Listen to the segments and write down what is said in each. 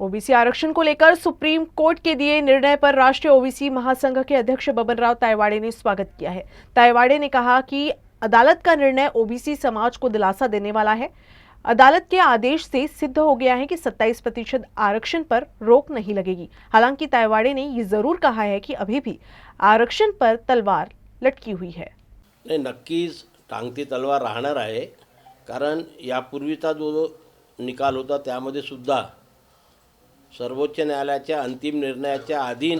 OBC आरक्षण को लेकर सुप्रीम कोर्ट के दिए निर्णय पर राष्ट्रीय ओबीसी महासंघ के अध्यक्ष बबनराव तायवाड़े ने स्वागत किया है। तायवाड़े ने कहा कि अदालत का निर्णय ओबीसी समाज को दिलासा देने वाला है। अदालत के आदेश से सिद्ध हो गया है कि 27% आरक्षण पर रोक नहीं लगेगी। हालांकि तायवाड़े ने ये जरूर कहा है कि अभी भी आरक्षण पर तलवार लटकी हुई है। नक्कीच टांगती तलवार राहणार आहे, कारण यापूर्वीचा जो निकाल होता त्यामध्ये सुद्धा सर्वोच्च न्यायालयाच्या अंतिम निर्णयाच्या अधीन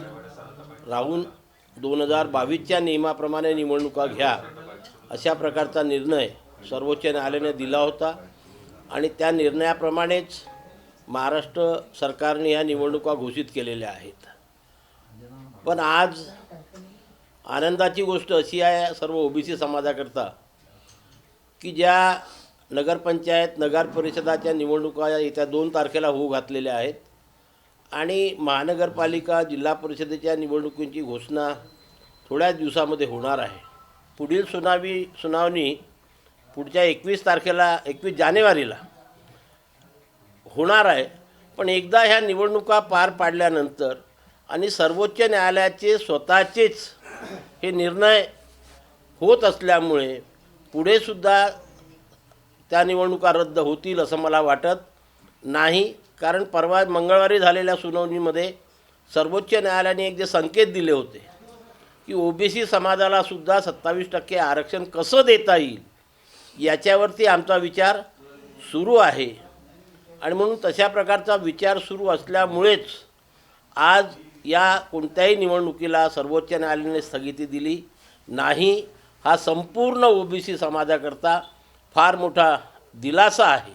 राहून 2022च्या नियमाप्रमाणे निवडणुका घ्या अशा प्रकारचा निर्णय सर्वोच्च न्यायालयाने दिला होता आणि त्या निर्णयाप्रमाणेच महाराष्ट्र सरकारने या निवडणुका घोषित केलेल्या आहेत। पण आज आनंदाची गोष्ट अशी आहे सर्व ओबीसी समाजाकरता की ज्या नगरपंचायत नगर परिषदाच्या निवडणुका येत्या 2 तारखेला होऊ घातलेल्या आहेत आणि महानगरपालिका जिल्हा परिषदेच्या निवडणुकीची घोषणा थोड्याच दिवसामध्ये होणार आहे। पुढील सुनावणी पुढच्या 21 जानेवारीला होणार आहे। पण एकदा ह्या निवडणुका पार पाडल्यानंतर आणि सर्वोच्च न्यायालयाचे स्वतःचेच हे निर्णय होत असल्यामुळे पुढे सुद्धा त्या निवडणुका रद्द होतील असं मला वाटत नाही। कारण परवा मंगळवारी झालेल्या सुनावणीमध्ये सर्वोच्च न्यायालयाने एक जे संकेत दिले होते की ओबीसी समाजाला सुद्धा 27% आरक्षण कसं देता येईल याच्यावरती आमचा विचार सुरू आहे आणि म्हणून तशा प्रकारचा विचार सुरू असल्यामुळेच आज या कोणत्याही निवडणुकीला सर्वोच्च न्यायालयाने स्थगिती दिली नाही। हा संपूर्ण ओबीसी समाजाकरता फार मोठा दिलासा आहे।